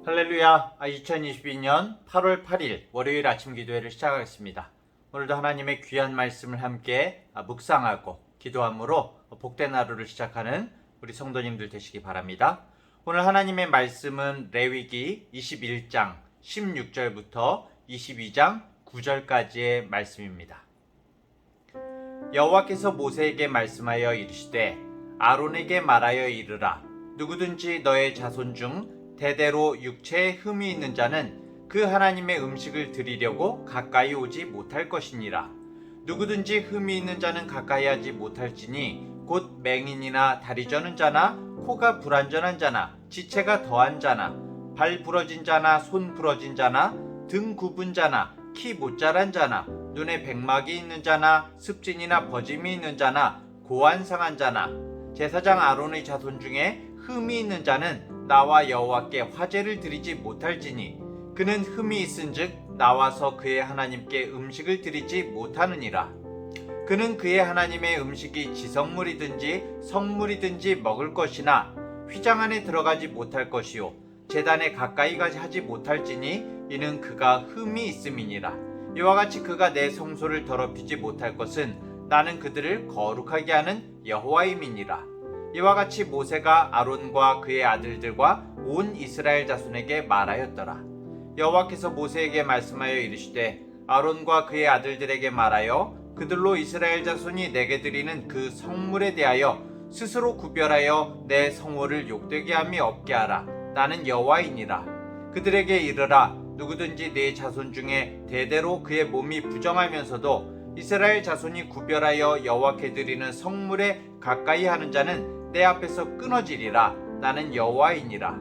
할렐루야. 2022년 8월 8일 월요일 아침 기도회를 시작하겠습니다. 오늘도 하나님의 귀한 말씀을 함께 묵상하고 기도함으로 복된 하루를 시작하는 우리 성도님들 되시기 바랍니다. 오늘 하나님의 말씀은 레위기 21장 16절부터 22장 9절까지의 말씀입니다. 여호와께서 모세에게 말씀하여 이르시되 아론에게 말하여 이르라. 누구든지 너의 자손 중 대대로 육체에 흠이 있는 자는 그 하나님의 음식을 드리려고 가까이 오지 못할 것이니라. 누구든지 흠이 있는 자는 가까이 하지 못할지니 곧 맹인이나 다리 저는 자나 코가 불완전한 자나 지체가 더한 자나 발 부러진 자나 손 부러진 자나 등 굽은 자나 키 못 자란 자나 눈에 백막이 있는 자나 습진이나 버짐이 있는 자나 고안 상한 자나 제사장 아론의 자손 중에 흠이 있는 자는 나와 여호와께 화제를 드리지 못할지니 그는 흠이 있은즉 나와서 그의 하나님께 음식을 드리지 못하느니라. 그는 그의 하나님의 음식이 지성물이든지 성물이든지 먹을 것이나 휘장 안에 들어가지 못할 것이요 제단에 가까이 하지 못할지니 이는 그가 흠이 있음이니라. 이와 같이 그가 내 성소를 더럽히지 못할 것은 나는 그들을 거룩하게 하는 여호와임이니라. 이와 같이 모세가 아론과 그의 아들들과 온 이스라엘 자손에게 말하였더라. 여호와께서 모세에게 말씀하여 이르시되 아론과 그의 아들들에게 말하여 그들로 이스라엘 자손이 내게 드리는 그 성물에 대하여 스스로 구별하여 내 성호를 욕되게 함이 없게 하라. 나는 여호와이니라. 그들에게 이르라. 누구든지 네 자손 중에 대대로 그의 몸이 부정하면서도 이스라엘 자손이 구별하여 여호와께 드리는 성물에 가까이 하는 자는 내 앞에서 끊어지리라. 나는 여호와이니라.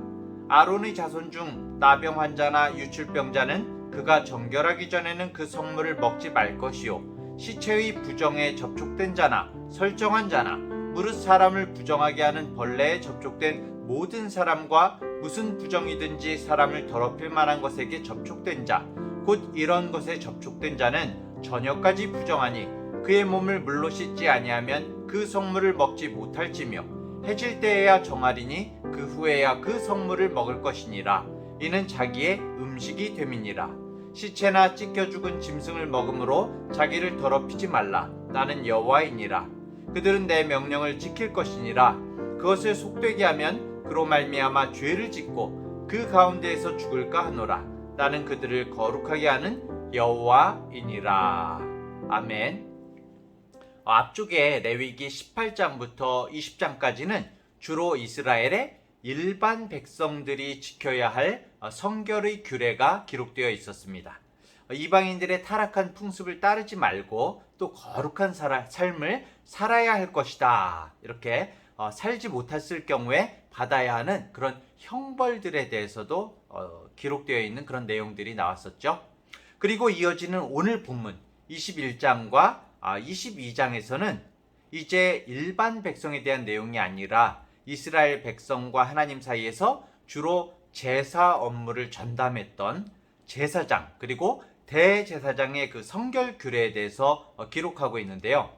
아론의 자손 중 나병 환자나 유출병자는 그가 정결하기 전에는 그 성물을 먹지 말 것이요 시체의 부정에 접촉된 자나 설정한 자나 무릇 사람을 부정하게 하는 벌레에 접촉된 모든 사람과 무슨 부정이든지 사람을 더럽힐 만한 것에게 접촉된 자 곧 이런 것에 접촉된 자는 저녁까지 부정하니 그의 몸을 물로 씻지 아니하면 그 성물을 먹지 못할지며 해질 때에야 정하리니 그 후에야 그 성물을 먹을 것이니라. 이는 자기의 음식이 됨이니라. 시체나 찢겨 죽은 짐승을 먹음으로 자기를 더럽히지 말라. 나는 여호와이니라. 그들은 내 명령을 지킬 것이니라. 그것을 속되게 하면 그로 말미암아 죄를 짓고 그 가운데에서 죽을까 하노라. 나는 그들을 거룩하게 하는 여호와이니라. 아멘. 앞쪽에 레위기 18장부터 20장까지는 주로 이스라엘의 일반 백성들이 지켜야 할 성결의 규례가 기록되어 있었습니다. 이방인들의 타락한 풍습을 따르지 말고 또 거룩한 삶을 살아야 할 것이다. 이렇게 살지 못했을 경우에 받아야 하는 그런 형벌들에 대해서도 기록되어 있는 그런 내용들이 나왔었죠. 그리고 이어지는 오늘 본문 21장과 22장에서는 이제 일반 백성에 대한 내용이 아니라 이스라엘 백성과 하나님 사이에서 주로 제사 업무를 전담했던 제사장 그리고 대제사장의 그 성결 규례에 대해서 기록하고 있는데요.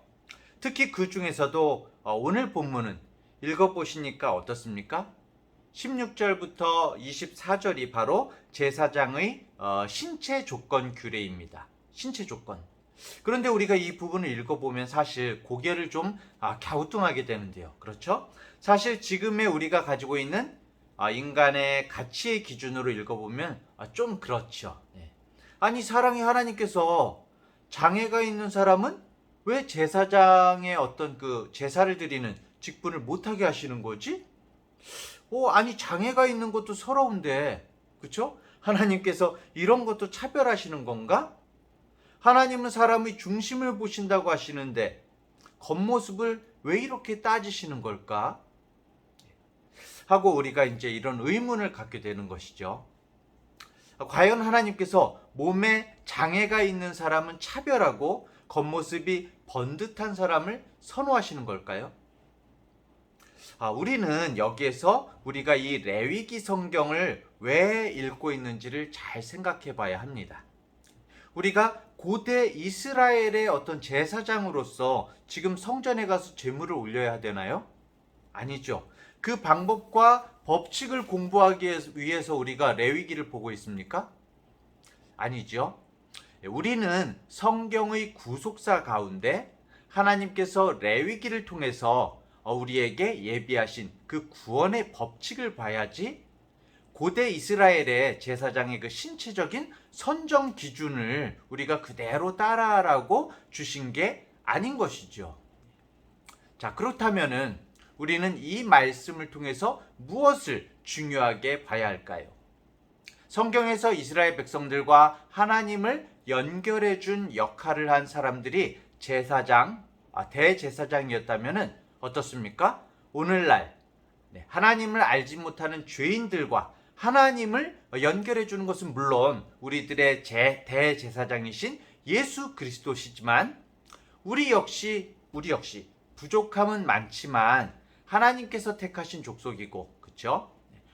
특히 그 중에서도 오늘 본문은 읽어보시니까 어떻습니까? 16절부터 24절이 바로 제사장의 신체 조건 규례입니다. 신체 조건. 그런데 우리가 이 부분을 읽어보면 사실 고개를 좀 갸우뚱하게 되는데요. 그렇죠? 사실 지금의 우리가 가지고 있는 인간의 가치의 기준으로 읽어보면 좀 그렇죠. 아니 사랑의 하나님께서 장애가 있는 사람은 왜 제사장의 어떤 그 제사를 드리는 직분을 못하게 하시는 거지? 아니 장애가 있는 것도 서러운데 그렇죠? 하나님께서 이런 것도 차별하시는 건가? 하나님은 사람의 중심을 보신다고 하시는데 겉모습을 왜 이렇게 따지시는 걸까? 하고 우리가 이제 이런 의문을 갖게 되는 것이죠. 과연 하나님께서 몸에 장애가 있는 사람은 차별하고 겉모습이 번듯한 사람을 선호하시는 걸까요? 우리는 여기에서 우리가 이 레위기 성경을 왜 읽고 있는지를 잘 생각해 봐야 합니다. 우리가 고대 이스라엘의 어떤 제사장으로서 지금 성전에 가서 제물을 올려야 되나요? 아니죠. 그 방법과 법칙을 공부하기 위해서 우리가 레위기를 보고 있습니까? 아니죠. 우리는 성경의 구속사 가운데 하나님께서 레위기를 통해서 우리에게 예비하신 그 구원의 법칙을 봐야지 고대 이스라엘의 제사장의 그 신체적인 선정 기준을 우리가 그대로 따라하라고 주신 게 아닌 것이죠. 자, 그렇다면은 우리는 이 말씀을 통해서 무엇을 중요하게 봐야 할까요? 성경에서 이스라엘 백성들과 하나님을 연결해 준 역할을 한 사람들이 제사장, 대제사장이었다면 어떻습니까? 오늘날 하나님을 알지 못하는 죄인들과 하나님을 연결해 주는 것은 물론 우리들의 대제사장이신 예수 그리스도시지만 우리 역시 부족함은 많지만 하나님께서 택하신 족속이고, 그렇죠?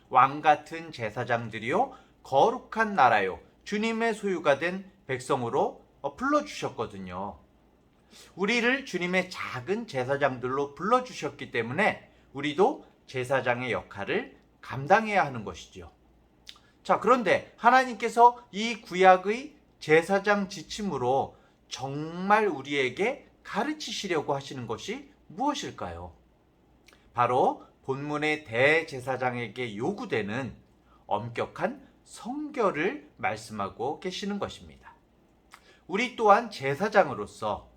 왕 같은 제사장들이요 거룩한 나라요 주님의 소유가 된 백성으로 불러주셨거든요. 우리를 주님의 작은 제사장들로 불러주셨기 때문에 우리도 제사장의 역할을 감당해야 하는 것이죠. 자, 그런데 하나님께서 이 구약의 제사장 지침으로 정말 우리에게 가르치시려고 하시는 것이 무엇일까요? 바로 본문의 대제사장에게 요구되는 엄격한 성결을 말씀하고 계시는 것입니다. 우리 또한 제사장으로서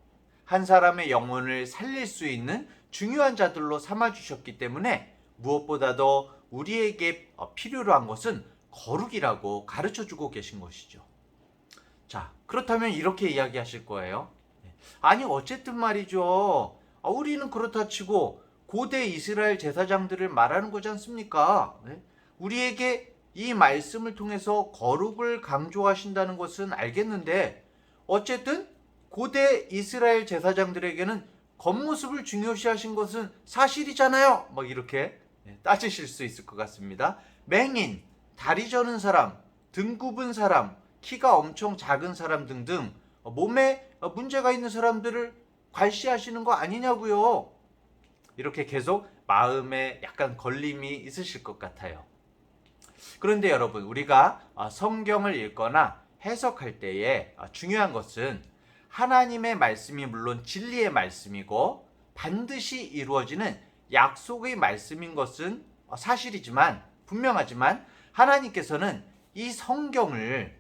한 사람의 영혼을 살릴 수 있는 중요한 자들로 삼아주셨기 때문에 무엇보다도 우리에게 필요로 한 것은 거룩이라고 가르쳐주고 계신 것이죠. 자, 그렇다면 이렇게 이야기하실 거예요. 아니, 어쨌든 말이죠. 우리는 그렇다 치고 고대 이스라엘 제사장들을 말하는 거지 않습니까? 우리에게 이 말씀을 통해서 거룩을 강조하신다는 것은 알겠는데 어쨌든 고대 이스라엘 제사장들에게는 겉모습을 중요시하신 것은 사실이잖아요. 막 이렇게 따지실 수 있을 것 같습니다. 맹인, 다리 저는 사람, 등 굽은 사람, 키가 엄청 작은 사람 등등 몸에 문제가 있는 사람들을 괄시하시는 거 아니냐고요. 이렇게 계속 마음에 약간 걸림이 있으실 것 같아요. 그런데 여러분, 우리가 성경을 읽거나 해석할 때에 중요한 것은 하나님의 말씀이 물론 진리의 말씀이고 반드시 이루어지는 약속의 말씀인 것은 사실이지만 분명하지만 하나님께서는 이 성경의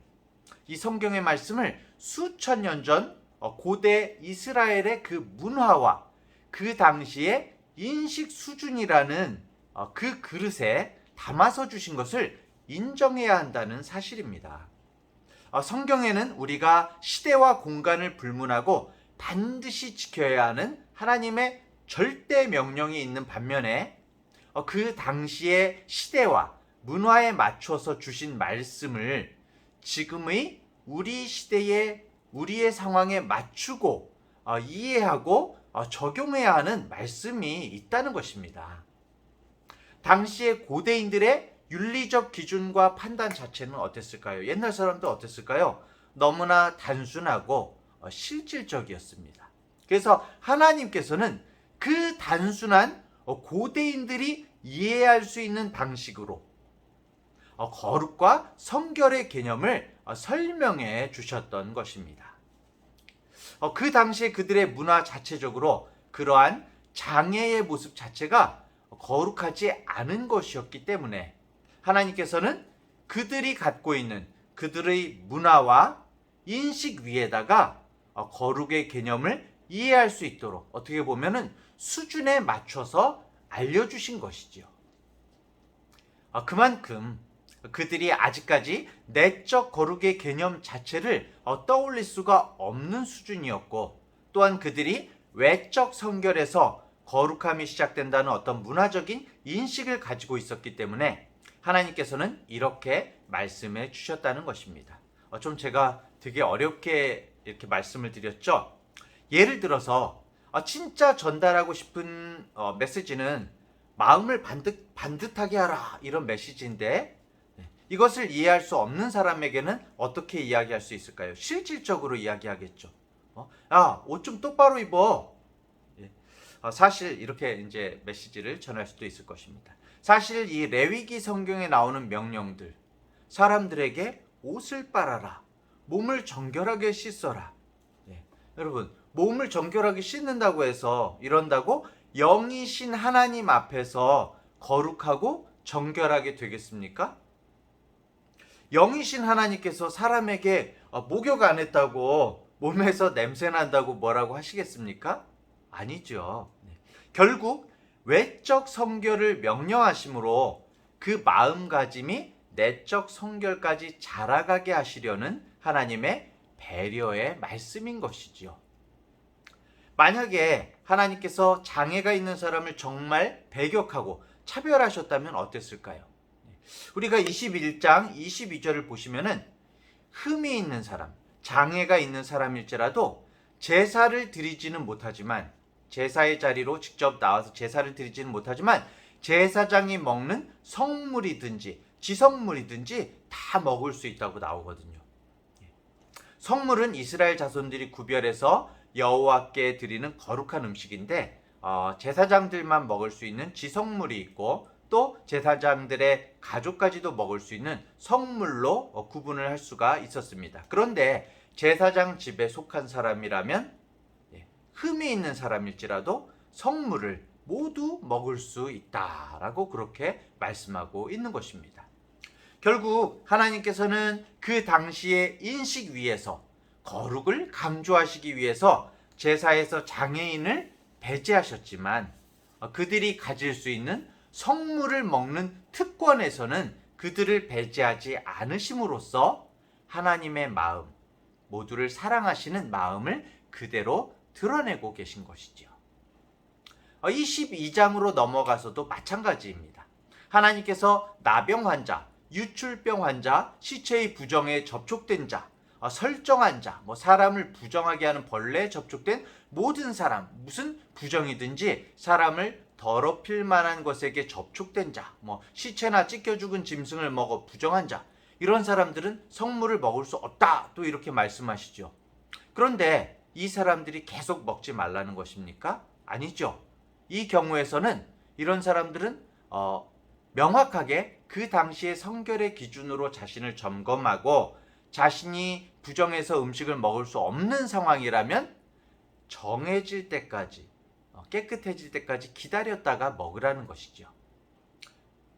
말씀을 수천 년 전 고대 이스라엘의 그 문화와 그 당시의 인식 수준이라는 그 그릇에 담아서 주신 것을 인정해야 한다는 사실입니다. 성경에는 우리가 시대와 공간을 불문하고 반드시 지켜야 하는 하나님의 절대 명령이 있는 반면에 그 당시의 시대와 문화에 맞춰서 주신 말씀을 지금의 우리 시대의 우리의 상황에 맞추고 이해하고 적용해야 하는 말씀이 있다는 것입니다. 당시의 고대인들의 윤리적 기준과 판단 자체는 어땠을까요? 옛날 사람도 어땠을까요? 너무나 단순하고 실질적이었습니다. 그래서 하나님께서는 그 단순한 고대인들이 이해할 수 있는 방식으로 거룩과 성결의 개념을 설명해 주셨던 것입니다. 그 당시에 그들의 문화 자체적으로 그러한 장애의 모습 자체가 거룩하지 않은 것이었기 때문에 하나님께서는 그들이 갖고 있는 그들의 문화와 인식 위에다가 거룩의 개념을 이해할 수 있도록 어떻게 보면은 수준에 맞춰서 알려주신 것이지요. 그만큼 그들이 아직까지 내적 거룩의 개념 자체를 떠올릴 수가 없는 수준이었고 또한 그들이 외적 성결에서 거룩함이 시작된다는 어떤 문화적인 인식을 가지고 있었기 때문에 하나님께서는 이렇게 말씀해 주셨다는 것입니다. 좀 제가 되게 어렵게 이렇게 말씀을 드렸죠. 예를 들어서 진짜 전달하고 싶은 메시지는 마음을 반듯하게 하라 이런 메시지인데 이것을 이해할 수 없는 사람에게는 어떻게 이야기할 수 있을까요? 실질적으로 이야기하겠죠. 야, 옷 좀 똑바로 입어. 사실 이렇게 이제 메시지를 전할 수도 있을 것입니다. 사실 이 레위기 성경에 나오는 명령들, 사람들에게 옷을 빨아라, 몸을 정결하게 씻어라. 네. 여러분, 몸을 정결하게 씻는다고 해서 이런다고 영이신 하나님 앞에서 거룩하고 정결하게 되겠습니까? 영이신 하나님께서 사람에게 목욕 안 했다고 몸에서 냄새 난다고 뭐라고 하시겠습니까? 아니죠. 네. 결국 외적 성결을 명령하심으로 그 마음가짐이 내적 성결까지 자라가게 하시려는 하나님의 배려의 말씀인 것이지요. 만약에 하나님께서 장애가 있는 사람을 정말 배격하고 차별하셨다면 어땠을까요? 우리가 21장 22절을 보시면은 흠이 있는 사람, 장애가 있는 사람일지라도 제사를 드리지는 못하지만, 제사의 자리로 직접 나와서 제사를 드리지는 못하지만 제사장이 먹는 성물이든지 지성물이든지 다 먹을 수 있다고 나오거든요. 성물은 이스라엘 자손들이 구별해서 여호와께 드리는 거룩한 음식인데 제사장들만 먹을 수 있는 지성물이 있고 또 제사장들의 가족까지도 먹을 수 있는 성물로 구분을 할 수가 있었습니다. 그런데 제사장 집에 속한 사람이라면 흠이 있는 사람일지라도 성물을 모두 먹을 수 있다라고 그렇게 말씀하고 있는 것입니다. 결국 하나님께서는 그 당시의 인식 위에서 거룩을 강조하시기 위해서 제사에서 장애인을 배제하셨지만 그들이 가질 수 있는 성물을 먹는 특권에서는 그들을 배제하지 않으심으로써 하나님의 마음, 모두를 사랑하시는 마음을 그대로 드러내고 계신 것이죠. 22장으로 넘어가서도 마찬가지입니다. 하나님께서 나병 환자, 유출병 환자, 시체의 부정에 접촉된 자, 설정한 자, 사람을 부정하게 하는 벌레에 접촉된 모든 사람, 무슨 부정이든지 사람을 더럽힐 만한 것에게 접촉된 자, 시체나 찢겨 죽은 짐승을 먹어 부정한 자, 이런 사람들은 성물을 먹을 수 없다, 또 이렇게 말씀하시죠. 그런데 이 사람들이 계속 먹지 말라는 것입니까? 아니죠. 이 경우에서는 이런 사람들은 명확하게 그 당시의 성결의 기준으로 자신을 점검하고 자신이 부정해서 음식을 먹을 수 없는 상황이라면 정해질 때까지, 깨끗해질 때까지 기다렸다가 먹으라는 것이죠.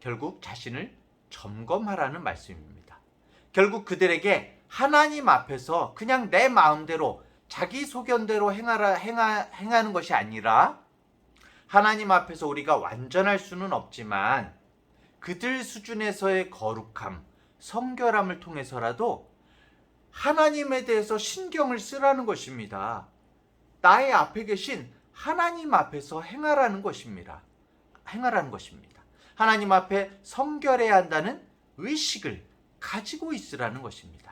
결국 자신을 점검하라는 말씀입니다. 결국 그들에게 하나님 앞에서 그냥 내 마음대로 자기 소견대로 행하는 것이 아니라 하나님 앞에서 우리가 완전할 수는 없지만 그들 수준에서의 거룩함, 성결함을 통해서라도 하나님에 대해서 신경을 쓰라는 것입니다. 나의 앞에 계신 하나님 앞에서 행하라는 것입니다. 하나님 앞에 성결해야 한다는 의식을 가지고 있으라는 것입니다.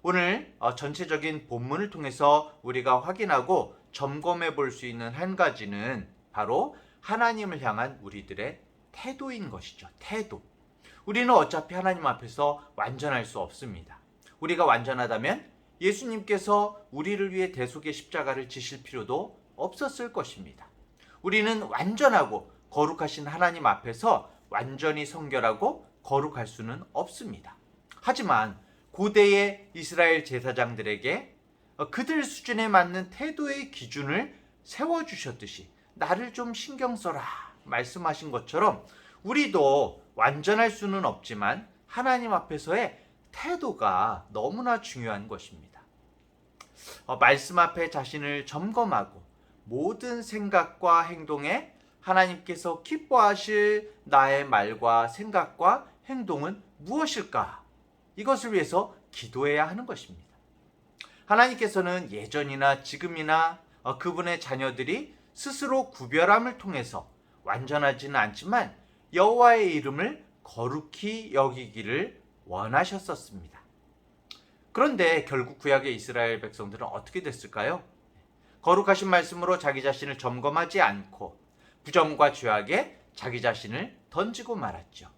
오늘 전체적인 본문을 통해서 우리가 확인하고 점검해 볼 수 있는 한 가지는 바로 하나님을 향한 우리들의 태도인 것이죠. 태도. 우리는 어차피 하나님 앞에서 완전할 수 없습니다. 우리가 완전하다면 예수님께서 우리를 위해 대속의 십자가를 지실 필요도 없었을 것입니다. 우리는 완전하고 거룩하신 하나님 앞에서 완전히 성결하고 거룩할 수는 없습니다. 하지만 고대의 이스라엘 제사장들에게 그들 수준에 맞는 태도의 기준을 세워주셨듯이 나를 좀 신경 써라 말씀하신 것처럼 우리도 완전할 수는 없지만 하나님 앞에서의 태도가 너무나 중요한 것입니다. 말씀 앞에 자신을 점검하고 모든 생각과 행동에 하나님께서 기뻐하실 나의 말과 생각과 행동은 무엇일까? 이것을 위해서 기도해야 하는 것입니다. 하나님께서는 예전이나 지금이나 그분의 자녀들이 스스로 구별함을 통해서 완전하지는 않지만 여호와의 이름을 거룩히 여기기를 원하셨었습니다. 그런데 결국 구약의 이스라엘 백성들은 어떻게 됐을까요? 거룩하신 말씀으로 자기 자신을 점검하지 않고 부정과 죄악에 자기 자신을 던지고 말았죠.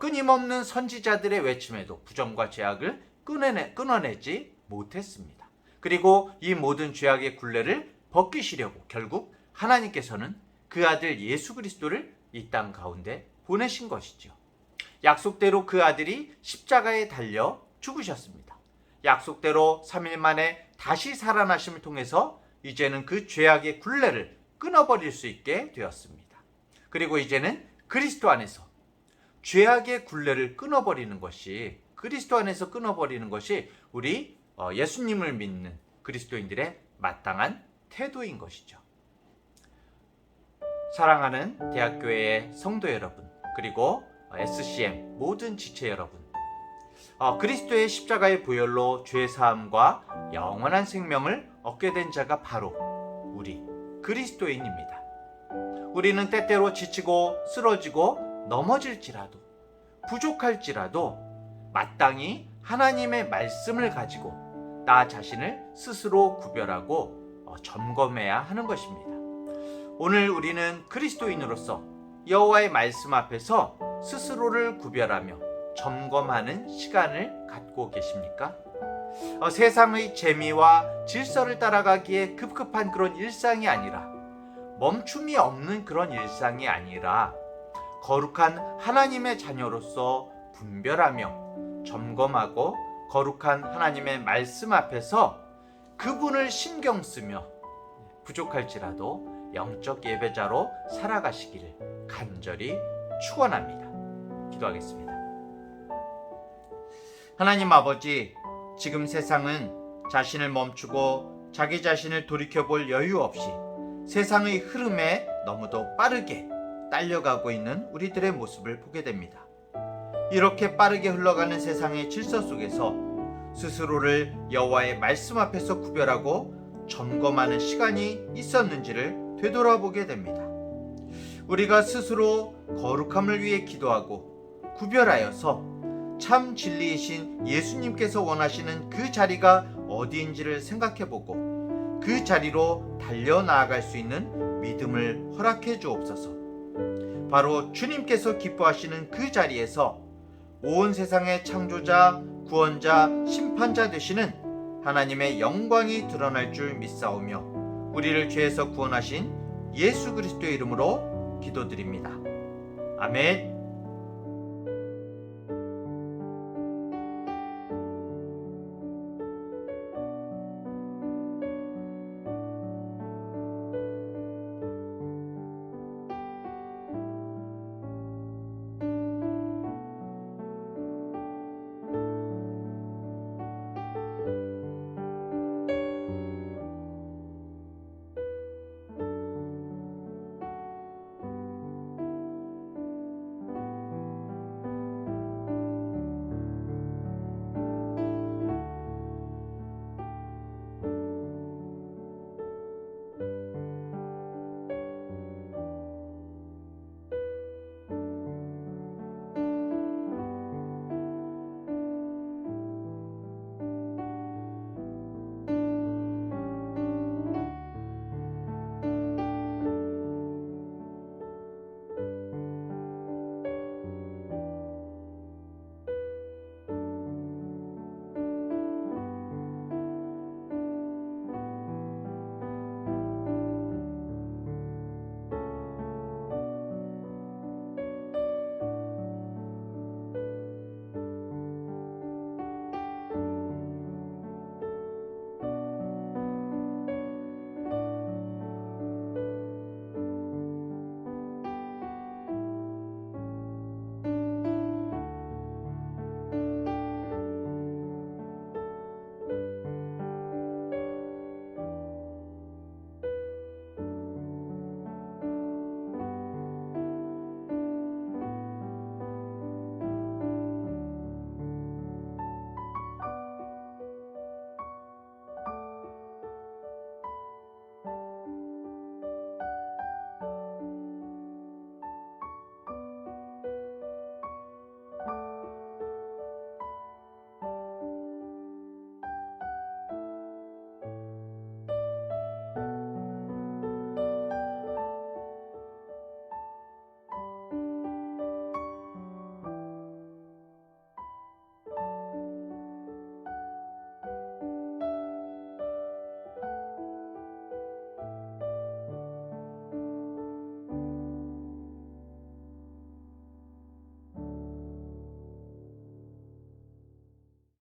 끊임없는 선지자들의 외침에도 부정과 죄악을 끊어내지 못했습니다. 그리고 이 모든 죄악의 굴레를 벗기시려고 결국 하나님께서는 그 아들 예수 그리스도를 이 땅 가운데 보내신 것이죠. 약속대로 그 아들이 십자가에 달려 죽으셨습니다. 약속대로 3일 만에 다시 살아나심을 통해서 이제는 그 죄악의 굴레를 끊어버릴 수 있게 되었습니다. 그리고 이제는 그리스도 안에서 죄악의 굴레를 끊어버리는 것이, 그리스도 안에서 끊어버리는 것이 우리 예수님을 믿는 그리스도인들의 마땅한 태도인 것이죠. 사랑하는 대학교의 성도 여러분, 그리고 SCM 모든 지체 여러분, 그리스도의 십자가의 보혈로 죄 사함과 영원한 생명을 얻게 된 자가 바로 우리 그리스도인입니다. 우리는 때때로 지치고 쓰러지고 넘어질지라도, 부족할지라도 마땅히 하나님의 말씀을 가지고 나 자신을 스스로 구별하고 점검해야 하는 것입니다. 오늘 우리는 그리스도인으로서 여호와의 말씀 앞에서 스스로를 구별하며 점검하는 시간을 갖고 계십니까? 세상의 재미와 질서를 따라가기에 급급한 그런 일상이 아니라, 멈춤이 없는 그런 일상이 아니라 거룩한 하나님의 자녀로서 분별하며 점검하고 거룩한 하나님의 말씀 앞에서 그분을 신경 쓰며 부족할지라도 영적 예배자로 살아가시기를 간절히 축원합니다. 기도하겠습니다. 하나님 아버지, 지금 세상은 자신을 멈추고 자기 자신을 돌이켜볼 여유 없이 세상의 흐름에 너무도 빠르게 딸려가고 있는 우리들의 모습을 보게 됩니다. 이렇게 빠르게 흘러가는 세상의 질서 속에서 스스로를 여호와의 말씀 앞에서 구별하고 점검하는 시간이 있었는지를 되돌아보게 됩니다. 우리가 스스로 거룩함을 위해 기도하고 구별하여서 참 진리이신 예수님께서 원하시는 그 자리가 어디인지를 생각해보고 그 자리로 달려나아갈 수 있는 믿음을 허락해 주옵소서. 바로 주님께서 기뻐하시는 그 자리에서 온 세상의 창조자, 구원자, 심판자 되시는 하나님의 영광이 드러날 줄 믿사오며 우리를 죄에서 구원하신 예수 그리스도의 이름으로 기도드립니다. 아멘.